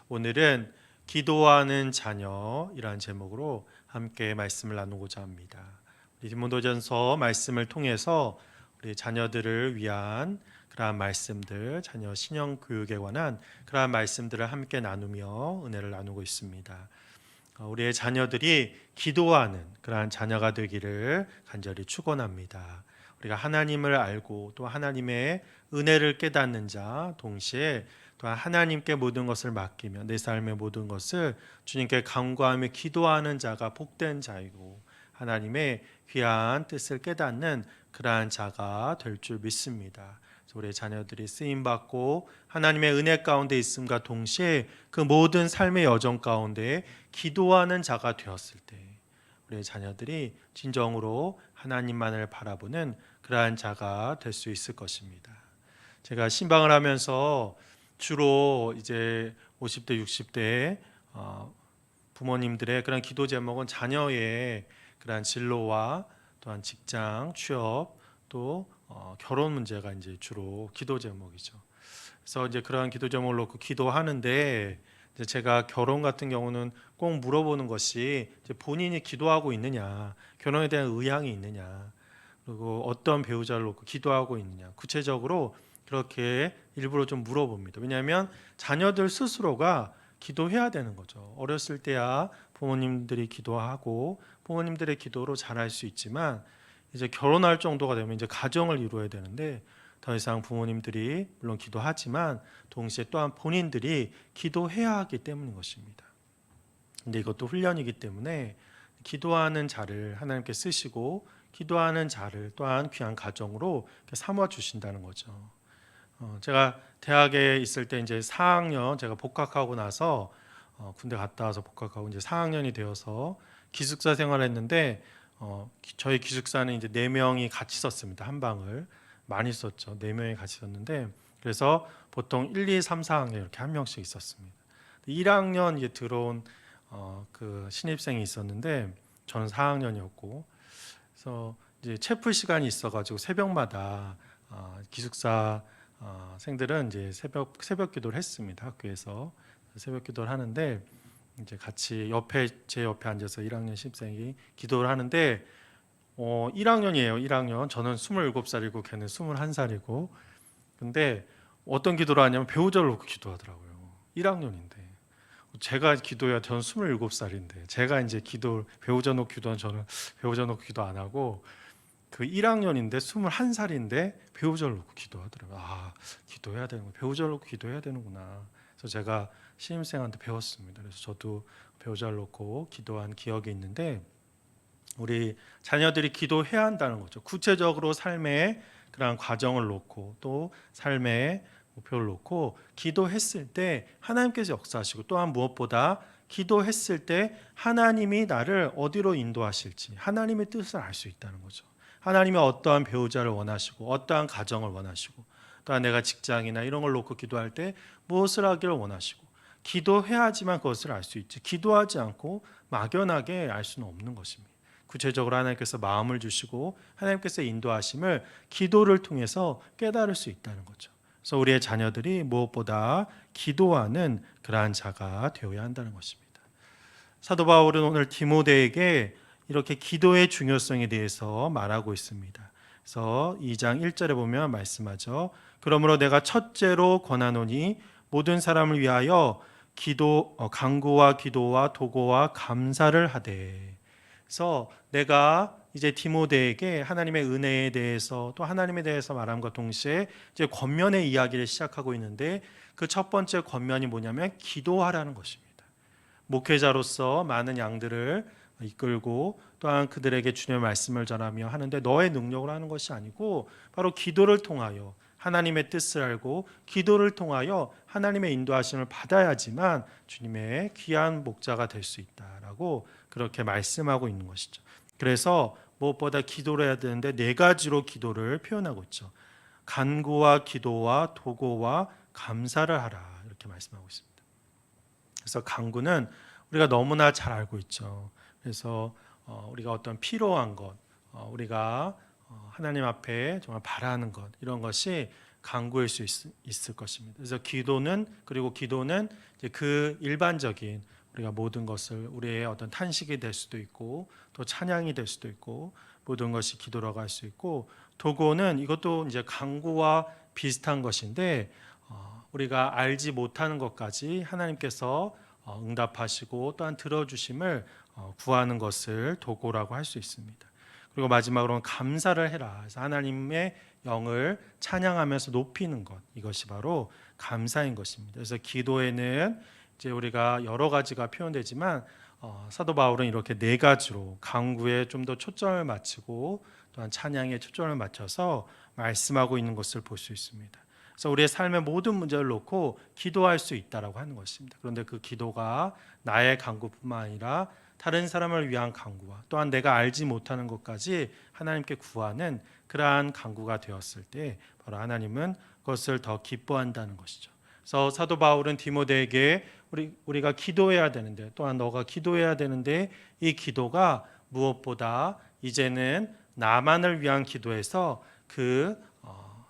오늘은 기도하는 자녀이라는 제목으로 함께 말씀을 나누고자 합니다. 우리 디모데전서 말씀을 통해서 우리 자녀들을 위한 그러한 말씀들, 자녀 신영 교육에 관한 그러한 말씀들을 함께 나누며 은혜를 나누고 있습니다. 우리의 자녀들이 기도하는 그러한 자녀가 되기를 간절히 축원합니다. 우리가 하나님을 알고 또 하나님의 은혜를 깨닫는 자, 동시에 또한 하나님께 모든 것을 맡기며 내 삶의 모든 것을 주님께 간구하며 기도하는 자가 복된 자이고 하나님의 귀한 뜻을 깨닫는 그러한 자가 될 줄 믿습니다. 우리의 자녀들이 쓰임받고 하나님의 은혜 가운데 있음과 동시에 그 모든 삶의 여정 가운데 기도하는 자가 되었을 때 우리의 자녀들이 진정으로 하나님만을 바라보는 그러한 자가 될 수 있을 것입니다. 제가 신방을 하면서 주로 이제 50대, 60대 부모님들의 그런 기도 제목은 자녀의 그런 진로와 또한 직장, 취업, 또 결혼 문제가 이제 주로 기도 제목이죠. 그래서 이제 그러한 기도 제목을 놓고 기도하는데 이제 제가 결혼 같은 경우는 꼭 물어보는 것이 이제 본인이 기도하고 있느냐, 결혼에 대한 의향이 있느냐, 그리고 어떤 배우자를 놓고 기도하고 있느냐, 구체적으로 그렇게 일부러 좀 물어봅니다. 왜냐하면 자녀들 스스로가 기도해야 되는 거죠. 어렸을 때야 부모님들이 기도하고 부모님들의 기도로 잘할 수 있지만 이제 결혼할 정도가 되면 이제 가정을 이루어야 되는데 더 이상 부모님들이 물론 기도하지만 동시에 또한 본인들이 기도해야 하기 때문인 것입니다. 근데 이것도 훈련이기 때문에 기도하는 자를 하나님께 쓰시고 기도하는 자를 또한 귀한 가정으로 삼아 주신다는 거죠. 제가 대학에 있을 때 이제 4학년 제가 복학하고 나서 군대 갔다 와서 복학하고 이제 4학년이 되어서 기숙사 생활했는데 저희 기숙사는 이제 4명이 같이 썼습니다. 한 방을 많이 썼죠. 4명이 같이 썼는데 그래서 보통 1, 2, 3, 4학년 이렇게 한 명씩 있었습니다. 1학년 이제 들어온 그 신입생이 있었는데 저는 4학년이었고 그래서 이제 체프 시간이 있어가지고 새벽마다 기숙사 생들은 이제 새벽 기도를 했습니다. 학교에서 새벽 기도를 하는데 이제 같이 제 옆에 앉아서 1학년 신입생이 기도를 하는데 1학년이에요. 1학년. 저는 27살이고 걔는 21살이고. 근데 어떤 기도를 하냐면 배우자를 놓고 기도하더라고요. 1학년인데. 제가 기도해야 저는 27살인데 제가 이제 배우자 놓고 기도한 저는 배우자 놓고 기도 안 하고 그 1학년인데 21살인데 배우자를 놓고 기도하더라고요. 기도해야 되는 거 배우자를 놓고 기도해야 되는구나. 그래서 제가 신입생한테 배웠습니다. 그래서 저도 배우자를 놓고 기도한 기억이 있는데 우리 자녀들이 기도해야 한다는 거죠. 구체적으로 삶의 그런 과정을 놓고 또 삶의 목표를 놓고 기도했을 때 하나님께서 역사하시고 또한 무엇보다 기도했을 때 하나님이 나를 어디로 인도하실지 하나님의 뜻을 알 수 있다는 거죠. 하나님이 어떠한 배우자를 원하시고 어떠한 가정을 원하시고 또한 내가 직장이나 이런 걸 놓고 기도할 때 무엇을 하기를 원하시고 기도해야지만 그것을 알 수 있지 기도하지 않고 막연하게 알 수는 없는 것입니다. 구체적으로 하나님께서 마음을 주시고 하나님께서 인도하심을 기도를 통해서 깨달을 수 있다는 거죠. 그래서 우리의 자녀들이 무엇보다 기도하는 그러한 자가 되어야 한다는 것입니다. 사도 바울은 오늘 디모데에게 이렇게 기도의 중요성에 대해서 말하고 있습니다. 그래서 2장 1절에 보면 말씀하죠. 그러므로 내가 첫째로 권하노니 모든 사람을 위하여 간구와 기도와 도고와 감사를 하되. 그래서 내가 이제 디모데에게 하나님의 은혜에 대해서 또 하나님에 대해서 말함과 동시에 이제 권면의 이야기를 시작하고 있는데 그 첫 번째 권면이 뭐냐면 기도하라는 것입니다. 목회자로서 많은 양들을 이끌고 또한 그들에게 주님의 말씀을 전하며 하는데 너의 능력으로 하는 것이 아니고 바로 기도를 통하여 하나님의 뜻을 알고 기도를 통하여 하나님의 인도하심을 받아야지만 주님의 귀한 목자가 될 수 있다라고 그렇게 말씀하고 있는 것이죠. 그래서 무엇보다 기도를 해야 되는데 4가지로 기도를 표현하고 있죠. 간구와 기도와 도고와 감사를 하라 이렇게 말씀하고 있습니다. 그래서 간구는 우리가 너무나 잘 알고 있죠. 그래서 우리가 어떤 필요한 것, 우리가 하나님 앞에 정말 바라는 것 이런 것이 간구일 수 있을 것입니다. 그래서 기도는 이제 그 일반적인 우리가 모든 것을 우리의 어떤 탄식이 될 수도 있고 또 찬양이 될 수도 있고 모든 것이 기도라고 할 수 있고 도고는 이것도 이제 간구와 비슷한 것인데 우리가 알지 못하는 것까지 하나님께서 응답하시고 또한 들어주심을 구하는 것을 도고라고 할 수 있습니다. 그리고 마지막으로는 감사를 해라. 그래서 하나님의 영을 찬양하면서 높이는 것, 이것이 바로 감사인 것입니다. 그래서 기도에는 이제 우리가 여러 가지가 표현되지만 사도 바울은 이렇게 네 가지로 간구에 좀 더 초점을 맞추고 또한 찬양에 초점을 맞춰서 말씀하고 있는 것을 볼 수 있습니다. 그래서 우리의 삶의 모든 문제를 놓고 기도할 수 있다라고 하는 것입니다. 그런데 그 기도가 나의 간구뿐만 아니라 다른 사람을 위한 간구와 또한 내가 알지 못하는 것까지 하나님께 구하는 그러한 간구가 되었을 때 바로 하나님은 그것을 더 기뻐한다는 것이죠. 그래서 사도 바울은 디모데에게 우리가 기도해야 되는데 또한 너가 기도해야 되는데 이 기도가 무엇보다 이제는 나만을 위한 기도에서 그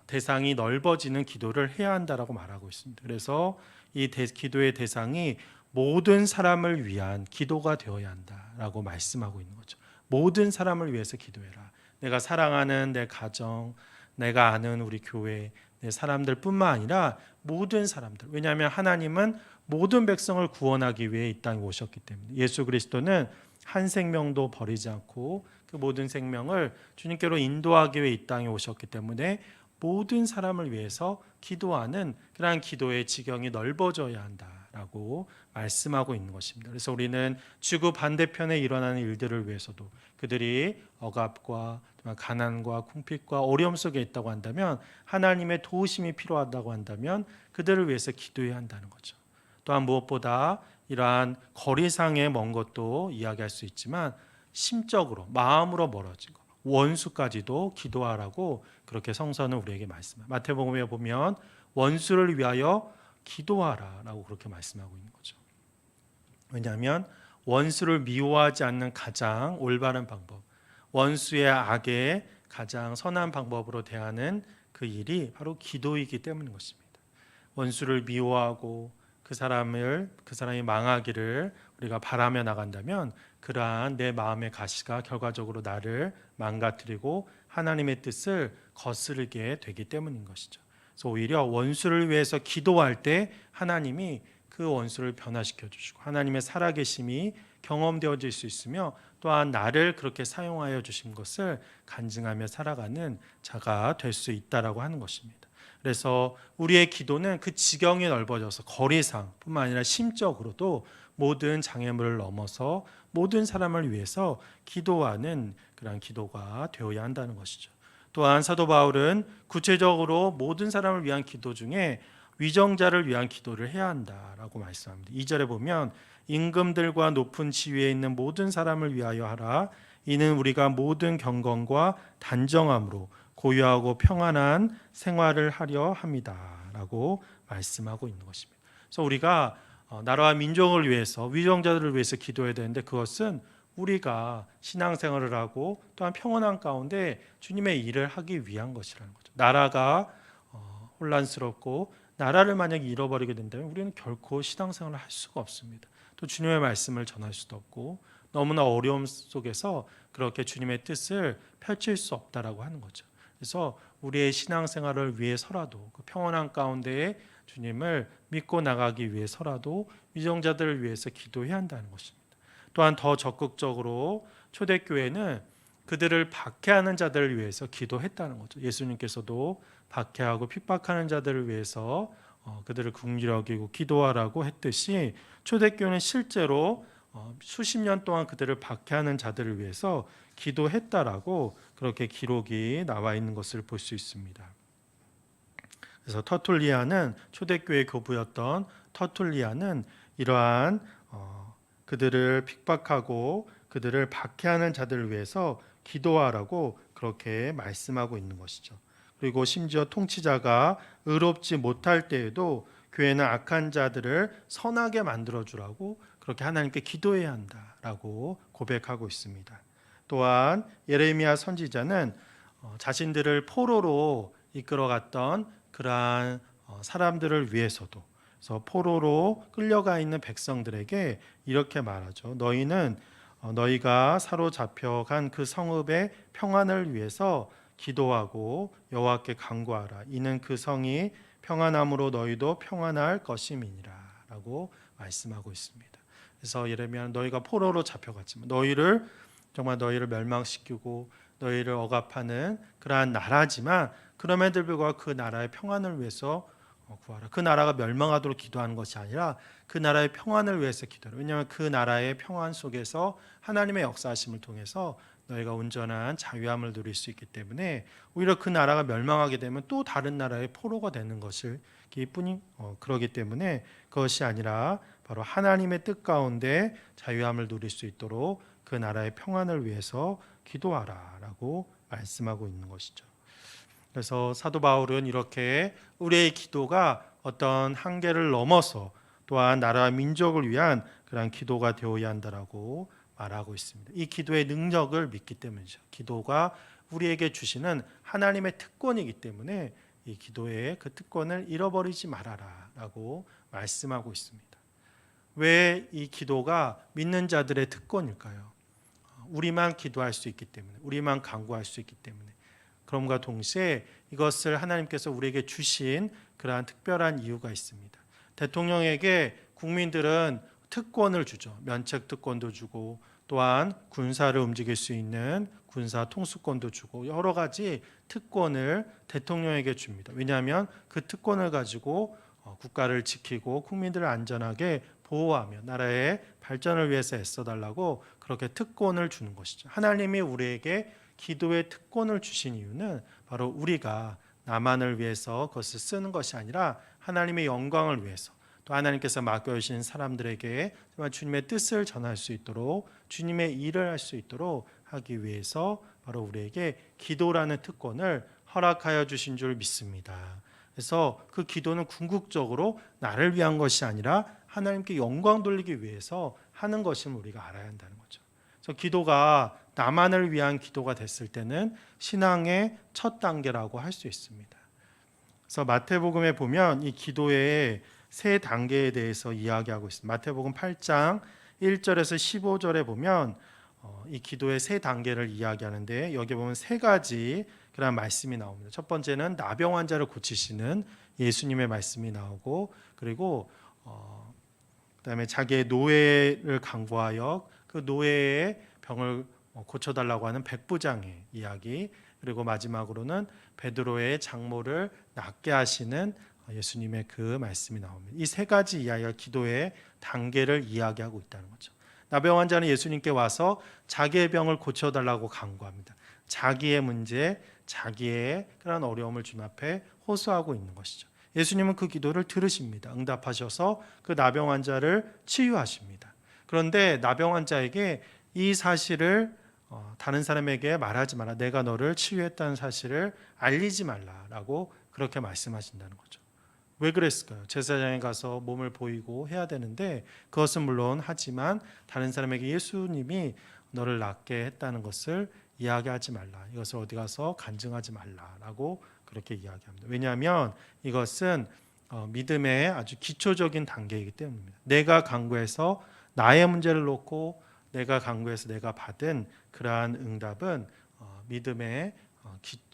대상이 넓어지는 기도를 해야 한다라고 말하고 있습니다. 그래서 이 기도의 대상이 모든 사람을 위한 기도가 되어야 한다라고 말씀하고 있는 거죠. 모든 사람을 위해서 기도해라. 내가 사랑하는 내 가정, 내가 아는 우리 교회, 내 사람들뿐만 아니라 모든 사람들. 왜냐하면 하나님은 모든 백성을 구원하기 위해 이 땅에 오셨기 때문에 예수 그리스도는 한 생명도 버리지 않고 그 모든 생명을 주님께로 인도하기 위해 이 땅에 오셨기 때문에 모든 사람을 위해서 기도하는 그러한 기도의 지경이 넓어져야 한다라고 말씀하고 있는 것입니다. 그래서 우리는 지구 반대편에 일어나는 일들을 위해서도 그들이 억압과 가난과 궁핍과 어려움 속에 있다고 한다면 하나님의 도우심이 필요하다고 한다면 그들을 위해서 기도해야 한다는 거죠. 또한 무엇보다 이러한 거리상의 먼 것도 이야기할 수 있지만 심적으로 마음으로 멀어진 것 원수까지도 기도하라고 그렇게 성서는 우리에게 말씀합니다. 마태복음에 보면 원수를 위하여 기도하라라고 그렇게 말씀하고 있는 거죠. 왜냐하면 원수를 미워하지 않는 가장 올바른 방법, 원수의 악에 가장 선한 방법으로 대하는 그 일이 바로 기도이기 때문인 것입니다. 원수를 미워하고 그 사람이 망하기를 우리가 바라며 나간다면 그러한 내 마음의 가시가 결과적으로 나를 망가뜨리고 하나님의 뜻을 거스르게 되기 때문인 것이죠. 그래서 오히려 원수를 위해서 기도할 때 하나님이 그 원수를 변화시켜 주시고 하나님의 살아계심이 경험되어질 수 있으며 또한 나를 그렇게 사용하여 주신 것을 간증하며 살아가는 자가 될 수 있다라고 하는 것입니다. 그래서 우리의 기도는 그 지경이 넓어져서 거리상뿐만 아니라 심적으로도 모든 장애물을 넘어서 모든 사람을 위해서 기도하는 그런 기도가 되어야 한다는 것이죠. 또한 사도 바울은 구체적으로 모든 사람을 위한 기도 중에 위정자를 위한 기도를 해야 한다라고 말씀합니다. 2절에 보면 임금들과 높은 지위에 있는 모든 사람을 위하여 하라. 이는 우리가 모든 경건과 단정함으로 고요하고 평안한 생활을 하려 함이다라고 말씀하고 있는 것입니다. 그래서 우리가 나라와 민족을 위해서 위정자들을 위해서 기도해야 되는데 그것은 우리가 신앙생활을 하고 또한 평온한 가운데 주님의 일을 하기 위한 것이라는 거죠. 나라가 혼란스럽고 나라를 만약에 잃어버리게 된다면 우리는 결코 신앙생활을 할 수가 없습니다. 또 주님의 말씀을 전할 수도 없고 너무나 어려움 속에서 그렇게 주님의 뜻을 펼칠 수 없다라고 하는 거죠. 그래서 우리의 신앙생활을 위해서라도 그 평온한 가운데에 주님을 믿고 나가기 위해서라도 위정자들을 위해서 기도해야 한다는 것입니다. 또한 더 적극적으로 초대교회는 그들을 박해하는 자들을 위해서 기도했다는 거죠. 예수님께서도 박해하고 핍박하는 자들을 위해서 그들을 긍휼히 여기고 기도하라고 했듯이 초대교회는 실제로 수십 년 동안 그들을 박해하는 자들을 위해서 기도했다라고 그렇게 기록이 나와 있는 것을 볼 수 있습니다. 그래서 터툴리아는 초대교회 교부였던 터툴리아는 이러한 그들을 핍박하고 그들을 박해하는 자들을 위해서 기도하라고 그렇게 말씀하고 있는 것이죠. 그리고 심지어 통치자가 의롭지 못할 때에도 교회는 악한 자들을 선하게 만들어주라고 그렇게 하나님께 기도해야 한다라고 고백하고 있습니다. 또한 예레미야 선지자는 자신들을 포로로 이끌어갔던 그러한 사람들을 위해서도, 그래서 포로로 끌려가 있는 백성들에게 이렇게 말하죠. 너희는 너희가 사로잡혀간 그 성읍의 평안을 위해서 기도하고 여호와께 간구하라. 이는 그 성이 평안함으로 너희도 평안할 것임이니라라고 말씀하고 있습니다. 그래서 예레미야는 너희가 포로로 잡혀갔지만 너희를 멸망시키고 너희를 억압하는 그러한 나라지만 그럼에도 불구하고 그 나라의 평안을 위해서 구하라. 그 나라가 멸망하도록 기도하는 것이 아니라 그 나라의 평안을 위해서 기도하라. 왜냐하면 그 나라의 평안 속에서 하나님의 역사하심을 통해서 너희가 온전한 자유함을 누릴 수 있기 때문에 오히려 그 나라가 멸망하게 되면 또 다른 나라의 포로가 되는 것을 뿐이 그러기 때문에 그것이 아니라 바로 하나님의 뜻 가운데 자유함을 누릴 수 있도록 그 나라의 평안을 위해서 기도하라라고 말씀하고 있는 것이죠. 그래서 사도 바울은 이렇게 우리의 기도가 어떤 한계를 넘어서 또한 나라와 민족을 위한 그런 기도가 되어야 한다라고 말하고 있습니다. 이 기도의 능력을 믿기 때문이죠. 기도가 우리에게 주시는 하나님의 특권이기 때문에 이 기도의 그 특권을 잃어버리지 말아라라고 말씀하고 있습니다. 왜 이 기도가 믿는 자들의 특권일까요? 우리만 기도할 수 있기 때문에, 우리만 간구할 수 있기 때문에. 그럼과 동시에 이것을 하나님께서 우리에게 주신 그러한 특별한 이유가 있습니다. 대통령에게 국민들은 특권을 주죠. 면책 특권도 주고 또한 군사를 움직일 수 있는 군사 통수권도 주고 여러 가지 특권을 대통령에게 줍니다. 왜냐하면 그 특권을 가지고 국가를 지키고 국민들을 안전하게 보호하며 나라의 발전을 위해서 애써달라고 그렇게 특권을 주는 것이죠. 하나님이 우리에게 기도의 특권을 주신 이유는 바로 우리가 나만을 위해서 그것을 쓰는 것이 아니라 하나님의 영광을 위해서 또 하나님께서 맡겨주신 사람들에게 정말 주님의 뜻을 전할 수 있도록 주님의 일을 할 수 있도록 하기 위해서 바로 우리에게 기도라는 특권을 허락하여 주신 줄 믿습니다. 그래서 그 기도는 궁극적으로 나를 위한 것이 아니라 하나님께 영광 돌리기 위해서 하는 것임을 우리가 알아야 한다는 거죠. 그래서 기도가 나만을 위한 기도가 됐을 때는 신앙의 첫 단계라고 할 수 있습니다. 그래서 마태복음에 보면 이 기도의 세 단계에 대해서 이야기하고 있습니다. 마태복음 8장 1절에서 15절에 보면 이 기도의 세 단계를 이야기하는데 여기 보면 세 가지 그런 말씀이 나옵니다. 첫 번째는 나병 환자를 고치시는 예수님의 말씀이 나오고 그리고 그다음에 자기의 노예를 간구하여 그 노예의 병을 고쳐달라고 하는 백부장의 이야기, 그리고 마지막으로는 베드로의 장모를 낫게 하시는 예수님의 그 말씀이 나옵니다. 이 세 가지 이야기가 기도의 단계를 이야기하고 있다는 거죠. 나병 환자는 예수님께 와서 자기의 병을 고쳐달라고 간구합니다. 자기의 문제, 자기의 그런 어려움을 주님 앞에 호소하고 있는 것이죠. 예수님은 그 기도를 들으십니다. 응답하셔서 그 나병 환자를 치유하십니다. 그런데 나병 환자에게 이 사실을 다른 사람에게 말하지 마라. 내가 너를 치유했다는 사실을 알리지 말라라고 그렇게 말씀하신다는 거죠. 왜 그랬을까요? 제사장에 가서 몸을 보이고 해야 되는데 그것은 물론 하지만 다른 사람에게 예수님이 너를 낫게 했다는 것을 이야기하지 말라. 이것을 어디 가서 간증하지 말라라고 그렇게 이야기합니다. 왜냐하면 이것은 믿음의 아주 기초적인 단계이기 때문입니다. 내가 간구해서 나의 문제를 놓고 내가 간구해서 내가 받은 그러한 응답은 믿음의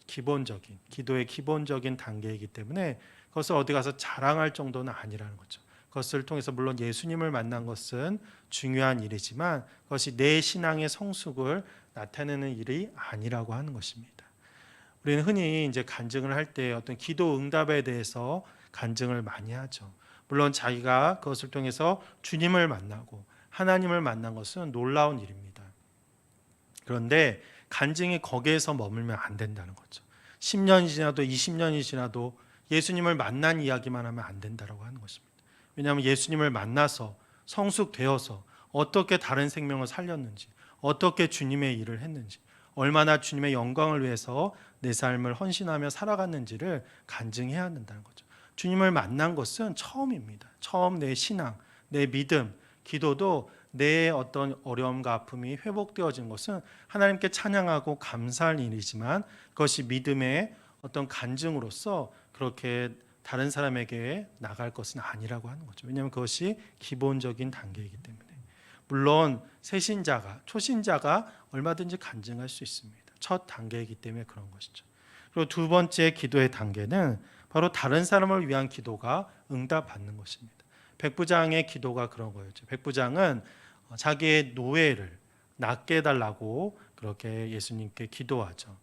기본적인 기도의 기본적인 단계이기 때문에 그것을 어디 가서 자랑할 정도는 아니라는 거죠. 그것을 통해서 물론 예수님을 만난 것은 중요한 일이지만 그것이 내 신앙의 성숙을 나타내는 일이 아니라고 하는 것입니다. 우리는 흔히 이제 간증을 할 때 어떤 기도 응답에 대해서 간증을 많이 하죠. 물론 자기가 그것을 통해서 주님을 만나고 하나님을 만난 것은 놀라운 일입니다. 그런데 간증이 거기에서 머물면 안 된다는 거죠. 10년이 지나도 20년이 지나도 예수님을 만난 이야기만 하면 안 된다고 하는 것입니다. 왜냐하면 예수님을 만나서 성숙되어서 어떻게 다른 생명을 살렸는지, 어떻게 주님의 일을 했는지, 얼마나 주님의 영광을 위해서 내 삶을 헌신하며 살아갔는지를 간증해야 한다는 거죠. 주님을 만난 것은 처음입니다. 처음 내 신앙, 내 믿음, 기도도 내 어떤 어려움과 아픔이 회복되어진 것은 하나님께 찬양하고 감사할 일이지만 그것이 믿음의 어떤 간증으로서 그렇게 다른 사람에게 나갈 것은 아니라고 하는 거죠. 왜냐하면 그것이 기본적인 단계이기 때문에. 물론 새신자가, 초신자가 얼마든지 간증할 수 있습니다. 첫 단계이기 때문에 그런 것이죠. 그리고 두 번째 기도의 단계는 바로 다른 사람을 위한 기도가 응답받는 것입니다. 백부장의 기도가 그런 거였죠. 백부장은 자기의 노예를 낫게 해달라고 그렇게 예수님께 기도하죠.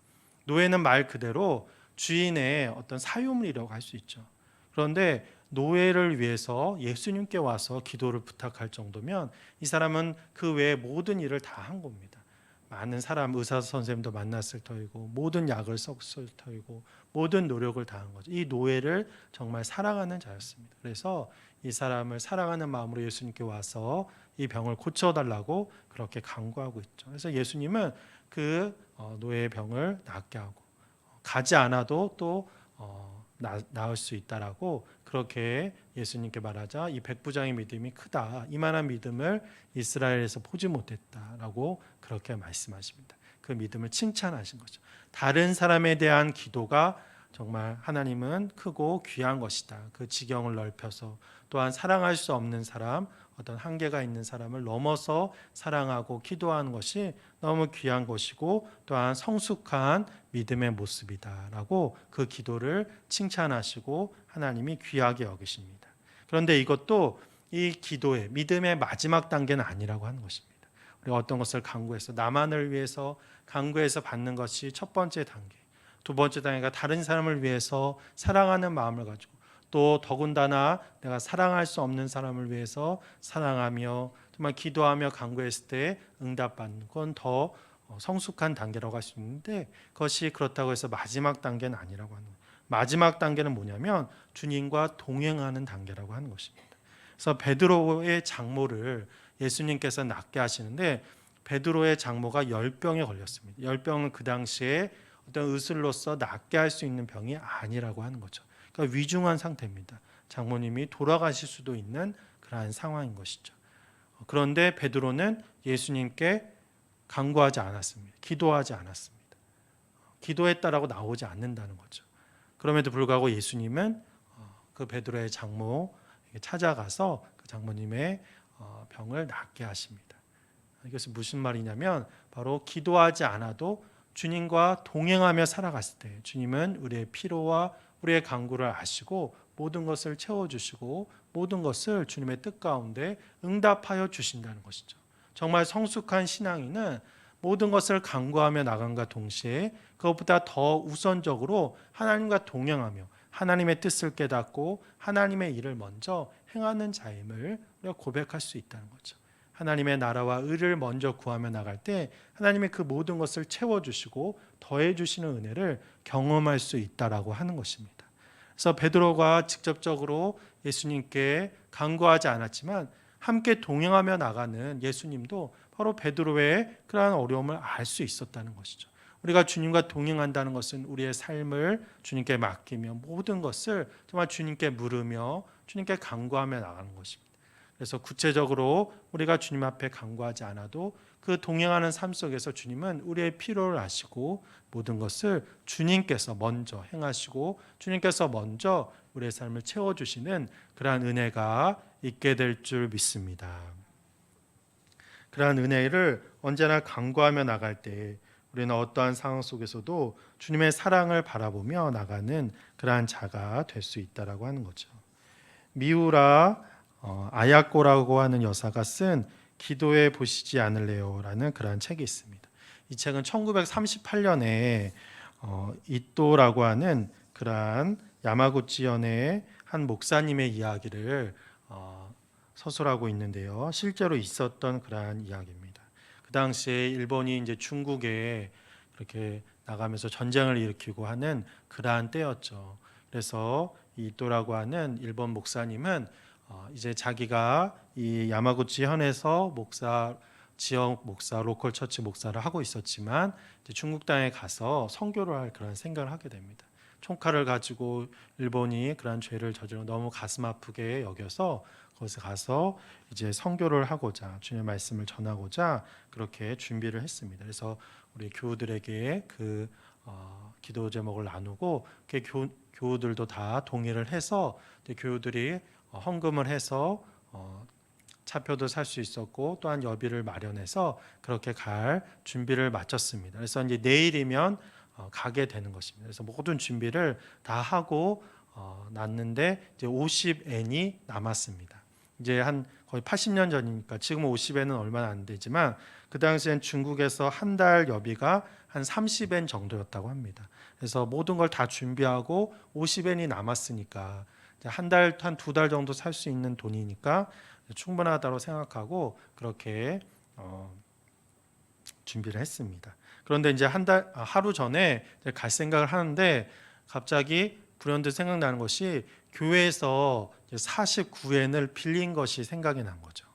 노예는 말 그대로 주인의 어떤 사유물이라고 할 수 있죠. 그런데 노예를 위해서 예수님께 와서 기도를 부탁할 정도면 이 사람은 그 외에 모든 일을 다 한 겁니다. 많은 사람, 의사 선생님도 만났을 터이고 모든 약을 썼을 터이고 모든 노력을 다한 거죠. 이 노예를 정말 사랑하는 자였습니다. 그래서 이 사람을 사랑하는 마음으로 예수님께 와서 이 병을 고쳐달라고 그렇게 간구하고 있죠. 그래서 예수님은 그 노예의 병을 낫게 하고 가지 않아도 또 나을 수 있다라고 그렇게 예수님께 말하자 이 백부장의 믿음이 크다. 이만한 믿음을 이스라엘에서 보지 못했다라고 그렇게 말씀하십니다. 그 믿음을 칭찬하신 거죠. 다른 사람에 대한 기도가 정말 하나님은 크고 귀한 것이다. 그 지경을 넓혀서 또한 사랑할 수 없는 사람, 어떤 한계가 있는 사람을 넘어서 사랑하고 기도하는 것이 너무 귀한 것이고 또한 성숙한 믿음의 모습이다라고 그 기도를 칭찬하시고 하나님이 귀하게 여기십니다. 그런데 이것도 이 기도의 믿음의 마지막 단계는 아니라고 하는 것입니다. 우리가 어떤 것을 간구해서 나만을 위해서 간구해서 받는 것이 첫 번째 단계. 두 번째 단계가 다른 사람을 위해서 사랑하는 마음을 가지고 또 더군다나 내가 사랑할 수 없는 사람을 위해서 사랑하며 정말 기도하며 간구했을 때 응답받는 건 더 성숙한 단계라고 할 수 있는데 그것이 그렇다고 해서 마지막 단계는 아니라고 하는 거예요. 마지막 단계는 뭐냐면 주님과 동행하는 단계라고 하는 것입니다. 그래서 베드로의 장모를 예수님께서 낫게 하시는데 베드로의 장모가 10병에 걸렸습니다. 10병은 그 당시에 어떤 의술로서 낫게 할 수 있는 병이 아니라고 하는 거죠. 그러니까 위중한 상태입니다. 장모님이 돌아가실 수도 있는 그러한 상황인 것이죠. 그런데 베드로는 예수님께 간구하지 않았습니다. 기도하지 않았습니다. 기도했다라고 나오지 않는다는 거죠. 그럼에도 불구하고 예수님은 그 베드로의 장모에게 찾아가서 그 장모님의 병을 낫게 하십니다. 이것은 무슨 말이냐면 바로 기도하지 않아도 주님과 동행하며 살아갔을 때 주님은 우리의 필요와 우리의 간구를 아시고 모든 것을 채워주시고 모든 것을 주님의 뜻 가운데 응답하여 주신다는 것이죠. 정말 성숙한 신앙인은 모든 것을 간구하며 나간과 동시에 그것보다 더 우선적으로 하나님과 동행하며 하나님의 뜻을 깨닫고 하나님의 일을 먼저 행하는 자임을 우리가 고백할 수 있다는 거죠. 하나님의 나라와 의를 먼저 구하며 나갈 때 하나님이 그 모든 것을 채워주시고 더해주시는 은혜를 경험할 수 있다라고 하는 것입니다. 그래서 베드로가 직접적으로 예수님께 간구하지 않았지만 함께 동행하며 나가는 예수님도 바로 베드로의 그러한 어려움을 알 수 있었다는 것이죠. 우리가 주님과 동행한다는 것은 우리의 삶을 주님께 맡기며 모든 것을 정말 주님께 물으며 주님께 간구하며 나가는 것입니다. 그래서 구체적으로 우리가 주님 앞에 간구하지 않아도 그 동행하는 삶 속에서 주님은 우리의 필요를 아시고 모든 것을 주님께서 먼저 행하시고 주님께서 먼저 우리의 삶을 채워주시는 그러한 은혜가 있게 될 줄 믿습니다. 그러한 은혜를 언제나 간구하며 나갈 때 우리는 어떠한 상황 속에서도 주님의 사랑을 바라보며 나가는 그러한 자가 될 수 있다라고 하는 거죠. 미우라 아야코라고 하는 여사가 쓴 기도해 보시지 않을래요라는 그러한 책이 있습니다. 이 책은 1938년에 이또라고 하는 그러한 야마구치현의 한 목사님의 이야기를 서술하고 있는데요. 실제로 있었던 그러한 이야기입니다. 그 당시에 일본이 이제 중국에 그렇게 나가면서 전쟁을 일으키고 하는 그러한 때였죠. 그래서 이또라고 하는 일본 목사님은 이제 자기가 이 야마구치 현에서 지역 목사, 로컬 처치 목사를 하고 있었지만 이제 중국 땅에 가서 선교를 할 그런 생각을 하게 됩니다. 총칼을 가지고 일본이 그런 죄를 저지르고 너무 가슴 아프게 여겨서 거기서 가서 이제 선교를 하고자 주님의 말씀을 전하고자 그렇게 준비를 했습니다. 그래서 우리 교우들에게 그 기도 제목을 나누고 교우들도 다 동의를 해서 교우들이 헌금을 해서 차표도 살 수 있었고 또한 여비를 마련해서 그렇게 갈 준비를 마쳤습니다. 그래서 이제 내일이면 가게 되는 것입니다. 그래서 모든 준비를 다 하고 났는데 이제 50엔이 남았습니다. 이제 한 거의 80년 전이니까 지금 50엔은 얼마나 안 되지만 그 당시엔 중국에서 한 달 여비가 한 30엔 정도였다고 합니다. 그래서 모든 걸 다 준비하고 50엔이 남았으니까 한 달, 한 두 달 정도 살 수 있는 돈이니까 충분하다고 생각하고 그렇게 준비를 했습니다. 그런데 이제 하루 전에 갈 생각을 하는데 갑자기 불현듯 생각나는 것이 교회에서 49엔을 빌린 것이 생각이 난 거죠.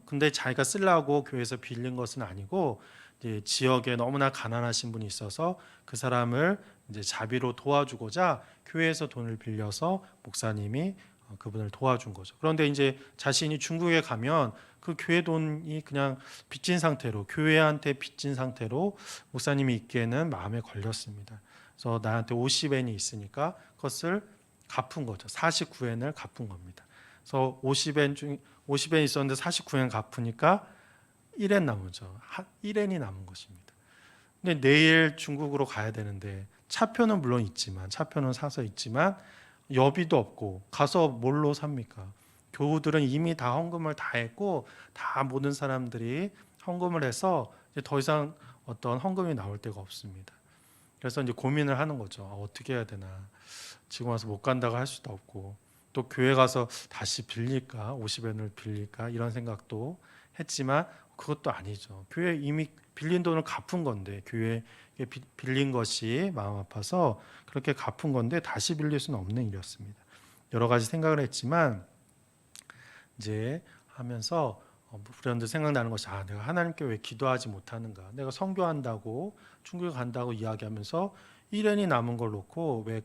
근데 자기가 쓰려고 교회에서 빌린 것은 아니고 이제 지역에 너무나 가난하신 분이 있어서 그 사람을 이제 자비로 도와주고자 교회에서 돈을 빌려서 목사님이 그분을 도와준 거죠. 그런데 이제 자신이 중국에 가면 그 교회 돈이 그냥 빚진 상태로 교회한테 빚진 상태로 목사님이 있기에는 마음에 걸렸습니다. 그래서 나한테 50엔이 있으니까 그것을 갚은 거죠. 49엔을 갚은 겁니다. 그래서 50엔 있었는데 49엔 갚으니까 1엔 남으죠. 1엔이 남은 것입니다. 근데 내일 중국으로 가야 되는데 차표는 물론 있지만 차표는 사서 있지만 여비도 없고 가서 뭘로 삽니까? 교우들은 이미 다 헌금을 다 했고 다 모든 사람들이 헌금을 해서 이제 더 이상 어떤 헌금이 나올 데가 없습니다. 그래서 이제 고민을 하는 거죠. 어떻게 해야 되나? 지금 와서 못 간다고 할 수도 없고 또 교회 가서 다시 빌릴까? 50엔을 빌릴까? 이런 생각도 했지만 그것도 아니죠. 교회 이미 빌린 돈을 갚은 건데 교회에 빌린 것이 마음 아파서 그렇게 갚은 건데 다시 빌릴 수는 없는 일이었습니다. 여러 가지 생각을 했지만 이제 하면서 불현듯 생각나는 것이 내가 하나님께 왜 기도하지 못하는가? 내가 선교한다고 중국에 간다고 이야기하면서 1년이 남은 걸 놓고 왜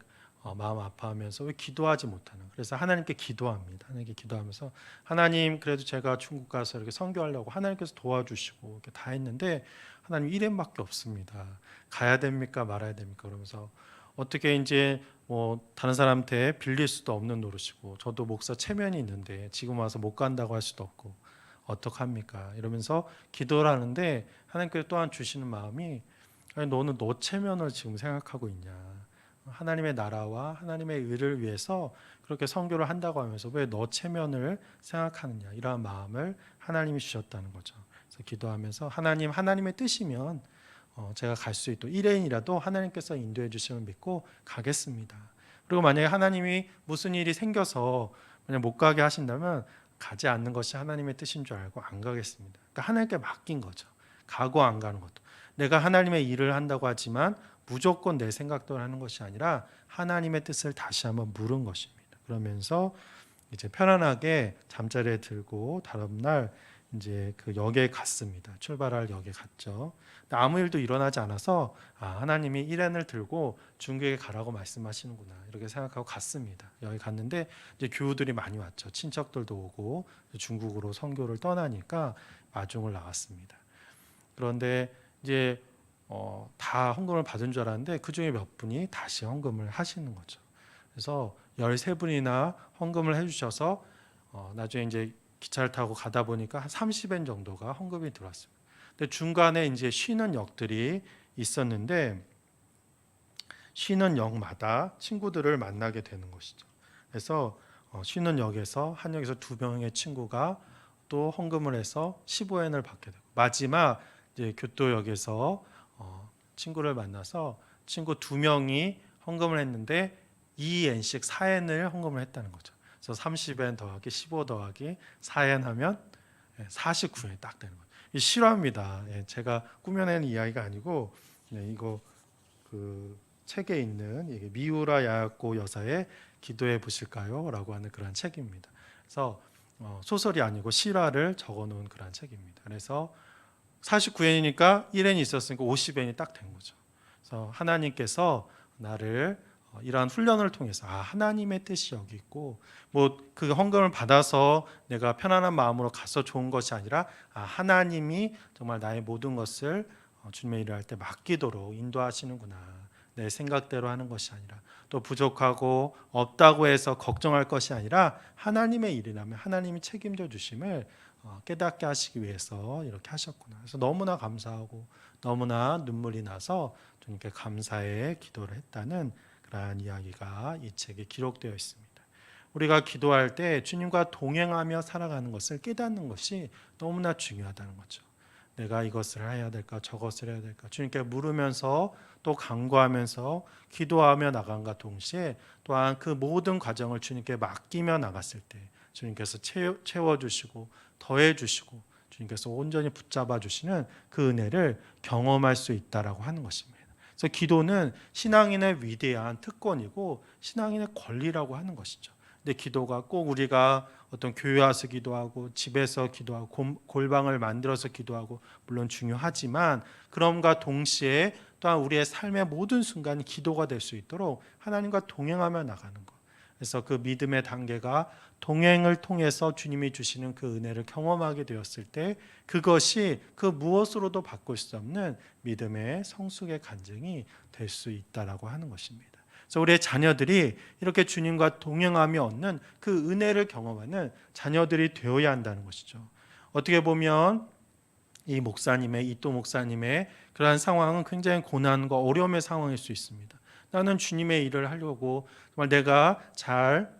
마음 아파하면서 왜 기도하지 못하는? 그래서 하나님께 기도합니다. 하나님께 기도하면서 하나님 그래도 제가 중국 가서 이렇게 선교하려고 하나님께서 도와주시고 이렇게 다 했는데 하나님 1년밖에 없습니다. 가야 됩니까 말아야 됩니까? 그러면서 어떻게 이제 다른 사람한테 빌릴 수도 없는 노릇이고 저도 목사 체면이 있는데 지금 와서 못 간다고 할 수도 없고 어떡합니까? 이러면서 기도를 하는데 하나님께서 또한 주시는 마음이 너는 너 체면을 지금 생각하고 있냐? 하나님의 나라와 하나님의 의를 위해서 그렇게 선교를 한다고 하면서 왜 너 체면을 생각하느냐? 이러한 마음을 하나님이 주셨다는 거죠. 그래서 기도하면서 하나님의 뜻이면 제가 갈 수 있도록 1회인이라도 하나님께서 인도해 주시면 믿고 가겠습니다. 그리고 만약에 하나님이 무슨 일이 생겨서 만약 못 가게 하신다면 가지 않는 것이 하나님의 뜻인 줄 알고 안 가겠습니다. 그러니까 하나님께 맡긴 거죠. 가고 안 가는 것도. 내가 하나님의 일을 한다고 하지만 무조건 내 생각대로 하는 것이 아니라 하나님의 뜻을 다시 한번 물은 것입니다. 그러면서 이제 편안하게 잠자리에 들고 다음 날 이제 그 역에 갔습니다. 출발할 역에 갔죠. 근데 아무 일도 일어나지 않아서 하나님이 일행을 들고 중국에 가라고 말씀하시는구나 이렇게 생각하고 갔습니다. 여기 갔는데 이제 교우들이 많이 왔죠. 친척들도 오고 중국으로 선교를 떠나니까 마중을 나왔습니다. 그런데 이제 다 헌금을 받은 줄 알았는데 그 중에 몇 분이 다시 헌금을 하시는 거죠. 그래서 13분이나 헌금을 해주셔서 나중에 이제 기차를 타고 가다 보니까 한 30엔 정도가 헌금이 들어왔습니다. 근데 중간에 이제 쉬는 역들이 있었는데 쉬는 역마다 친구들을 만나게 되는 것이죠. 그래서 쉬는 역에서 한 역에서 두 명의 친구가 또 헌금을 해서 15엔을 받게 되고 마지막 이제 교토역에서 친구를 만나서 친구 두 명이 헌금을 했는데 2엔씩 4엔을 헌금을 했다는 거죠. 그래서 30엔 더하기 15 더하기 4엔 하면 49엔이 딱 되는 거예요. 실화입니다. 제가 꾸며낸 이야기가 아니고 이거 그 책에 있는 이게 미우라 야야코 여사의 기도해 보실까요? 라고 하는 그런 책입니다. 그래서 소설이 아니고 실화를 적어놓은 그런 책입니다. 그래서 49엔이니까 1엔이 있었으니까 50엔이 딱 된 거죠. 그래서 하나님께서 나를 이러한 훈련을 통해서 하나님의 뜻이 여기 있고 그 헌금을 받아서 내가 편안한 마음으로 가서 좋은 것이 아니라 하나님이 정말 나의 모든 것을 주님의 일을 할 때 맡기도록 인도하시는구나. 내 생각대로 하는 것이 아니라 또 부족하고 없다고 해서 걱정할 것이 아니라 하나님의 일이라면 하나님이 책임져 주심을 깨닫게 하시기 위해서 이렇게 하셨구나. 그래서 너무나 감사하고 너무나 눈물이 나서 주님께 감사의 기도를 했다는 그러한 이야기가 이 책에 기록되어 있습니다. 우리가 기도할 때 주님과 동행하며 살아가는 것을 깨닫는 것이 너무나 중요하다는 거죠. 내가 이것을 해야 될까 저것을 해야 될까 주님께 물으면서 또 간구하면서 기도하며 나간과 동시에 또한 그 모든 과정을 주님께 맡기며 나갔을 때 주님께서 채워주시고 더해주시고 주님께서 온전히 붙잡아 주시는 그 은혜를 경험할 수 있다라고 하는 것입니다. 그래서 기도는 신앙인의 위대한 특권이고 신앙인의 권리라고 하는 것이죠. 근데 기도가 꼭 우리가 어떤 교회 와서 기도하고 집에서 기도하고 골방을 만들어서 기도하고 물론 중요하지만 그럼과 동시에 또한 우리의 삶의 모든 순간이 기도가 될 수 있도록 하나님과 동행하며 나가는 것. 그래서 그 믿음의 단계가 동행을 통해서 주님이 주시는 그 은혜를 경험하게 되었을 때 그것이 그 무엇으로도 바꿀 수 없는 믿음의 성숙의 간증이 될 수 있다라고 하는 것입니다. 그래서 우리의 자녀들이 이렇게 주님과 동행하며 얻는 그 은혜를 경험하는 자녀들이 되어야 한다는 것이죠. 어떻게 보면 이또 목사님의 그러한 상황은 굉장히 고난과 어려움의 상황일 수 있습니다. 나는 주님의 일을 하려고 정말 내가 잘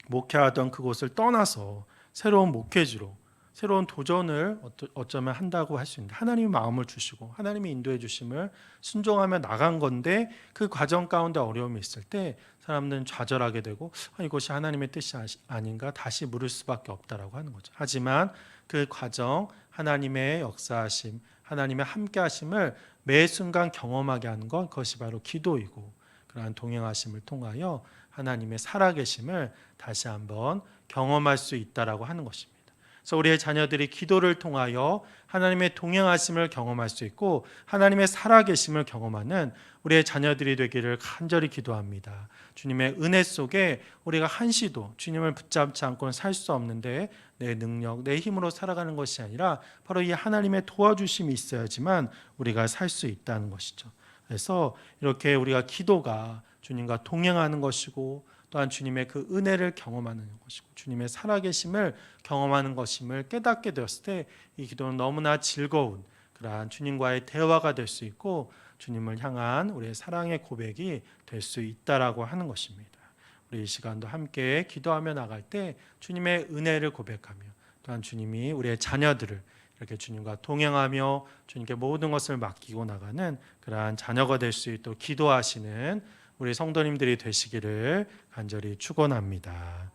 목회하던 그곳을 떠나서 새로운 목회지로 새로운 도전을 어쩌면 한다고 할 수 있는데 하나님이 마음을 주시고 하나님이 인도해 주심을 순종하며 나간 건데 그 과정 가운데 어려움이 있을 때 사람들은 좌절하게 되고 이것이 하나님의 뜻이 아닌가 다시 물을 수밖에 없다라고 하는 거죠. 하지만 그 과정 하나님의 역사하심 하나님의 함께하심을 매 순간 경험하게 하는 것 그것이 바로 기도이고 그러한 동행하심을 통하여 하나님의 살아계심을 다시 한번 경험할 수 있다라고 하는 것입니다. 그래서 우리의 자녀들이 기도를 통하여 하나님의 동행하심을 경험할 수 있고 하나님의 살아계심을 경험하는 우리의 자녀들이 되기를 간절히 기도합니다. 주님의 은혜 속에 우리가 한시도 주님을 붙잡지 않고는 살 수 없는데 내 능력, 내 힘으로 살아가는 것이 아니라 바로 이 하나님의 도와주심이 있어야지만 우리가 살 수 있다는 것이죠. 그래서 이렇게 우리가 기도가 주님과 동행하는 것이고 또한 주님의 그 은혜를 경험하는 것이고 주님의 살아계심을 경험하는 것임을 깨닫게 되었을 때 이 기도는 너무나 즐거운 그러한 주님과의 대화가 될 수 있고 주님을 향한 우리의 사랑의 고백이 될 수 있다라고 하는 것입니다. 우리 이 시간도 함께 기도하며 나갈 때 주님의 은혜를 고백하며 또한 주님이 우리의 자녀들을 이렇게 주님과 동행하며 주님께 모든 것을 맡기고 나가는 그러한 자녀가 될 수 있도록 기도하시는 우리 성도님들이 되시기를 간절히 축원합니다.